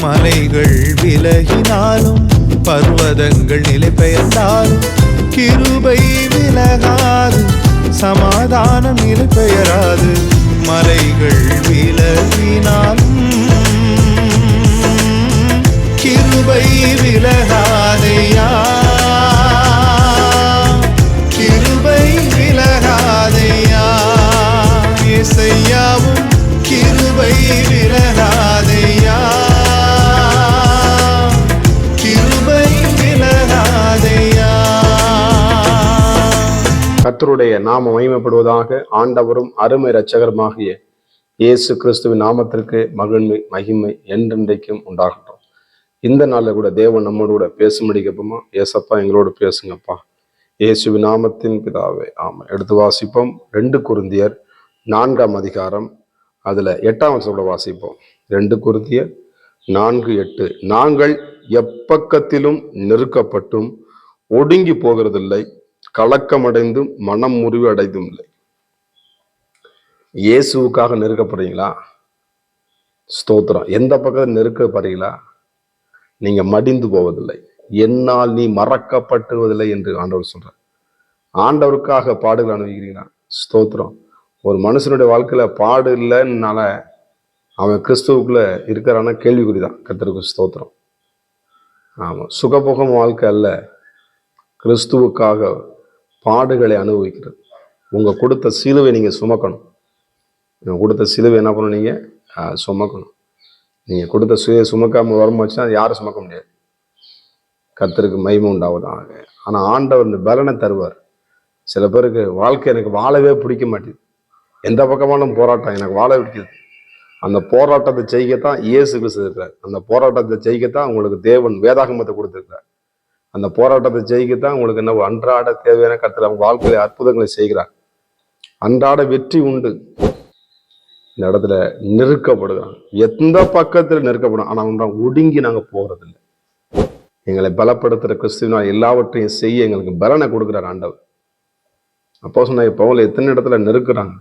மலைகள் விலகினாலும் பர்வதங்கள் நிலை பெயர்ந்தாலும் கிருபை விலகாது, சமாதானம் நிலை பெயராது. மலைகள் விலகினாலும் கிருபை விலகாதையா, கிருபை விலகாதையா. இசையாவும் கிருபை விலகாதையா, கிருபை விலகாதையா. கர்த்தருடைய நாமம் மகிமைப்படுவதாக. ஆண்டவரும் அருமை இரட்சகருமாகிய இயேசு கிறிஸ்துவின் நாமத்திற்கு மகிமை என்றென்றைக்கும் உண்டாகட்டும். இந்த நாளில் கூட தேவன் நம்மோடு கூட பேசும்படி கேட்போமா? ஏசப்பா எங்களோடு பேசுங்கப்பா, இயேசுவின் நாமத்தின் பிதாவே ஆமாம். எடுத்து வாசிப்போம். 2 கொரிந்தியர் 4ஆம் அதிகாரம் அதுல 8ஆம் வசனத்தை வாசிப்போம். 2 கொரிந்தியர் 4:8. நாங்கள் எப்பக்கத்திலும் நெருக்கப்பட்டும் ஒடுங்கி போகிறதில்லை, கலக்கமடைந்தும் மனம் முறிவு அடைந்தும் இல்லை. இயேசுவுக்காக நெருக்கப்படுறீங்களா? ஸ்தோத்திரம். எந்த பக்கத்தில் நெருக்கப்படுறீங்களா? நீங்க மடிந்து போவதில்லை, என்னால் நீ மறக்கப்படுவதில்லை என்று ஆண்டவர் சொல்றார். ஆண்டவருக்காக பாடுகள் அனுபவிக்கிறீங்களா? ஸ்தோத்திரம். ஒரு மனுஷனுடைய வாழ்க்கையில பாடு இல்லைன்னால அவன் கிறிஸ்துவுக்குள்ள இருக்கிறான்னா கேள்விக்குறிதான். கர்த்தருக்கு ஸ்தோத்திரம். ஆமா, சுகபோகம் வாழ்க்கை அல்ல, கிறிஸ்துவுக்காக பாடுகளை அனுபவிக்கிறது. உங்க கொடுத்த சிலுவை நீங்க சுமக்கணும். கொடுத்த சிலுவை என்ன பண்ணணும்? நீங்க சுமக்கணும். நீங்க கொடுத்த சுய சுமக்காம வரமாச்சுன்னா யாரும் சுமக்க முடியாது. கர்த்தருக்கு மகிமை உண்டாவதாக. ஆனா ஆண்டவர் இந்த பலனை தருவார். சில பேருக்கு வாழ்க்கை எனக்கு வாழவே பிடிக்க மாட்டேது, எந்த பக்கமான போராட்டம் எனக்கு வாழ பிடிக்குது. அந்த போராட்டத்தை ஜெயிக்கத்தான் இயேசு கிறிஸ்து இருக்கிறார். அந்த போராட்டத்தை ஜெயிக்கத்தான் உங்களுக்கு தேவன் வேதாகமத்தை கொடுத்திருக்கிறார். அந்த போராட்டத்தை ஜெயிக்கத்தான் உங்களுக்கு என்ன அன்றாட தேவையான கர்த்தர் அவங்க வாழ்க்கையில அற்புதங்களை செய்கிறார். அன்றாட வெற்றி உண்டு. இந்த இடத்துல நெருக்கப்படுகிறாங்க, எந்த பக்கத்துல நெருக்கப்படும். ஆனா அவங்க ஒடுங்கி நாங்க போறதில்லை. எங்களை பலப்படுத்துற கிறிஸ்துவினால் எல்லாவற்றையும் செய்ய எங்களுக்கு பலனை கொடுக்குறார் ஆண்டவர். அப்போ சொன்ன பவுல் எத்தனை இடத்துல நெருக்குறாங்க,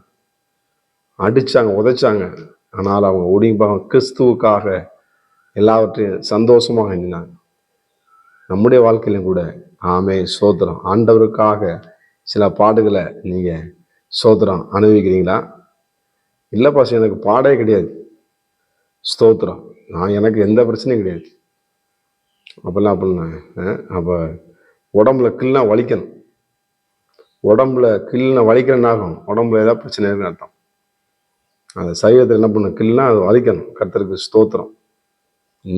அடிச்சாங்க, உதைச்சாங்க. ஆனால் அவங்க ஒடுங்கி கிறிஸ்துவுக்காக எல்லாவற்றையும் சந்தோஷமாக எண்ணினாங்க. நம்முடைய வாழ்க்கையிலும் கூட ஆமே சோத்திரம். ஆண்டவருக்காக சில பாடுகளை நீங்க சோத்திரம் அனுபவிக்கிறீங்களா? இல்லை பாஸ், எனக்கு பாடே கிடையாது. ஸ்தோத்திரம். எனக்கு எந்த பிரச்சனையும் கிடையாது. அப்பெல்லாம் அப்படின்னா அப்போ உடம்புல கில்னா வலிக்கணும். உடம்புல கில்னா வலிக்கிறனாகும், உடம்புல ஏதாவது பிரச்சனை இருக்குன்னு அர்த்தம். அந்த சைவத்தில் என்ன பண்ணணும்? கில்னா அது வலிக்கணும். கர்த்தருக்கு ஸ்தோத்திரம்.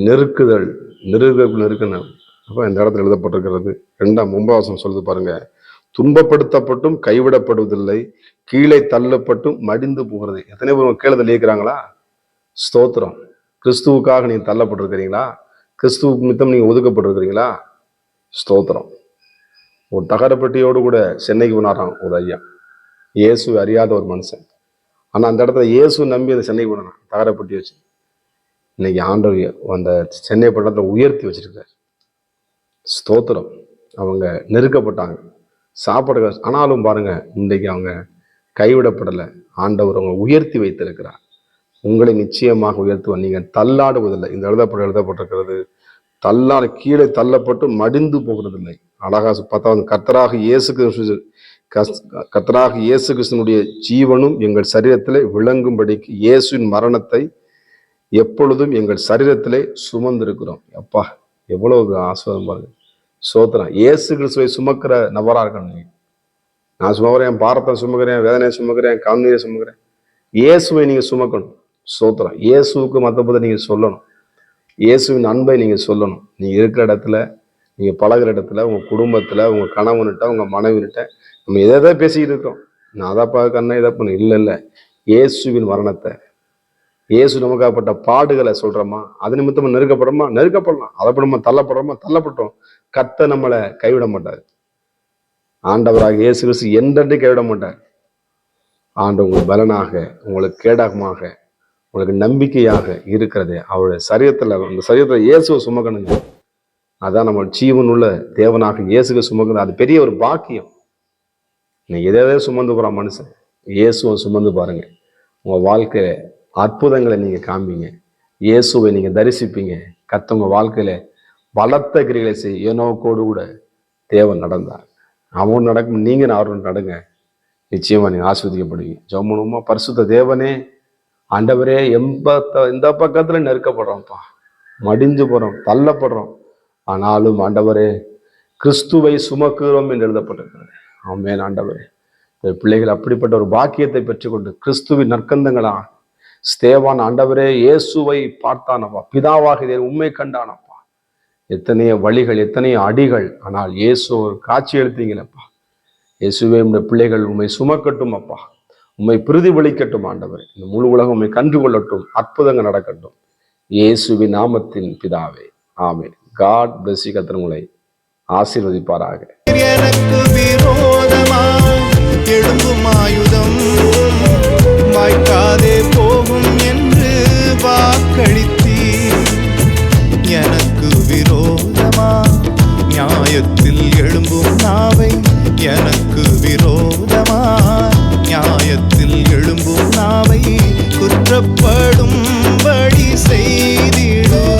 நெருக்குதல், நெருக்கணும். அப்போ இந்த இடத்துல எழுதப்பட்டிருக்கிறது 2ஆம் வசனம் சொல்லுது பாருங்க. துன்பப்படுத்தப்பட்டும் கைவிடப்படுவதில்லை, கீழே தள்ளப்பட்டும் மடிந்து போகிறது. எத்தனை பேர் கீழே தள்ளியிருக்கிறாங்களா? ஸ்தோத்திரம். கிறிஸ்துவுக்காக நீங்க தள்ளப்பட்டிருக்கிறீங்களா? கிறிஸ்துவுக்கு மித்தம் நீங்க ஒதுக்கப்பட்டிருக்கிறீங்களா? ஸ்தோத்திரம். ஒரு தகரப்பட்டியோடு கூட சென்னைக்கு போனாராம் ஒரு ஐயா, இயேசு அறியாத ஒரு மனுஷன். ஆனா அந்த இடத்துல இயேசு நம்பி அந்த சென்னைக்கு போனான் தகரப்பட்டி வச்சு. இன்னைக்கு ஆண்டவர் அந்த சென்னை பட்டணத்தை உயர்த்தி வச்சிருக்காரு. ஸ்தோத்திரம். அவங்க நெருக்கப்பட்டாங்க, சாப்பாடு. ஆனாலும் பாருங்க, இன்றைக்கு அவங்க கைவிடப்படலை. ஆண்டவர் அவங்க உயர்த்தி வைத்திருக்கிறார். உங்களை நிச்சயமாக உயர்த்துவார். நீங்க தள்ளாடுவதில்லை. இந்த எழுதப்பட்டிருக்கிறது, கீழே தள்ளப்பட்டு மடிந்து போகிறதில்லை. அழகா 10வது, கர்த்தராக இயேசு கிறிஸ்துனுடைய ஜீவனும் எங்கள் சரீரத்திலே விளங்கும்படிக்கு இயேசுவின் மரணத்தை எப்பொழுதும் எங்கள் சரீரத்திலே சுமந்திருக்கிறோம். அப்பா, எவ்வளவு ஆசீர்வாதம் பாருங்க. சோத்திரம். இயேசு கிறிஸ்துவை சுமக்கிற நபரா இருக்கணும் நீங்க. நான் சுமக்கிறேன், பாரத்தை சுமக்கிறேன், வேதனையை சுமக்கிறேன், கண்ணீரை சுமக்கிறேன். இயேசுவை நீங்க சுமக்கணும். சோத்திரம். இயேசுவுக்கு மற்றபடி நீங்க சொல்லணும். இயேசுவின் அன்பை நீங்க சொல்லணும். நீங்க இருக்கிற இடத்துல, நீங்க பழகிற இடத்துல, உங்க குடும்பத்துல, உங்க கணவன்கிட்ட, உங்க மனைவிட்ட நம்ம எதை பேசிக்கிட்டு இருக்கோம்? நான் அதைப்பா கண்ணை இதை பண்ண இல்லை. இயேசுவின் மரணத்தை, இயேசு நமக்காகப்பட்ட பாடுகளை சொல்றோமா? அது நிமித்தமா நெருக்கப்படலாம். அதை நம்ம தள்ளப்பட்டோம். கர்த்தர் நம்மளை கைவிட மாட்டார். ஆண்டவராக இயேசு கிறிஸ்து என்றென்று கைவிட மாட்டார். ஆண்டு உங்களுக்கு பலனாக, உங்களுக்கு கேடகமாக, உங்களுக்கு நம்பிக்கையாக இருக்கிறதே அவருடைய சரீரத்துல. அந்த சரீரத்துல இயேசுவை சுமக்கணுங்க. அதான் நம்ம ஜீவன் உள்ள தேவனாக இயேசுவை சுமக்கணும். அது பெரிய ஒரு பாக்கியம். நீ எதை சுமந்து போற மனுஷன், இயேசுவை சுமந்து பாருங்க. உங்க வாழ்க்கையில அற்புதங்களை நீங்க காண்பீங்க. இயேசுவை நீங்க தரிசிப்பீங்க. கர்த்தர் உங்க வாழ்க்கையில பலத்த கிரிகளை செய்ய ஏனோக்கோடு கூட தேவன் நடந்தார். அவன் நடக்கும், நீங்க அவரும் நடங்க, நிச்சயமா நீங்க ஆஸ்வதிக்கப்படுவீங்க. ஜெபம் பண்ணுவோமா? பரிசுத்த தேவனே, ஆண்டவரே, எந்த பக்கத்துல நெருக்கப்படுறோம்ப்பா, மடிஞ்சு போறோம், தள்ளப்படுறோம். ஆனாலும் ஆண்டவரே, கிறிஸ்துவை சுமக்கிறோம் என்று எழுதப்பட்டிருக்கிறது. ஆமென். ஆண்டவரே, பிள்ளைகள் அப்படிப்பட்ட ஒரு பாக்கியத்தை பெற்றுக்கொண்டு கிறிஸ்துவின் நற்கந்தங்களா ஸ்தேவான் ஆண்டவரே இயேசுவை பார்த்தானப்பா, பிதாவாக இதை உண்மை கண்டானப்பா. எத்தனையோ வழிகள், எத்தனையோ அடிகள், ஆனால் இயேசு ஒரு காட்சி எடுத்தீங்களப்பா. இயேசுவே, உடைய பிள்ளைகள் உண்மை சுமக்கட்டும் அப்பா, உண்மை பிரதிபலிக்கட்டும் ஆண்டவர். இந்த முழு உலகம் உண்மை கண்டு கொள்ளட்டும், அற்புதங்கள் நடக்கட்டும். இயேசுவின் நாமத்தின் பிதாவே, ஆமென். God bless you. கர்த்தர் உங்களை ஆசீர்வதிப்பாராக. எனக்கு விரோதமாய் எழும்பும் ஆயுதம் வாய்க்காதே போகும் என்று வாக்களித்தீர். எனக்கு விரோதமாய் நியாயத்தில் எழும்பும் நாவை, எனக்கு விரோதமாய் நியாயத்தில் எழும்பும் நாவை குற்றப்படும்படி செய்திடும்.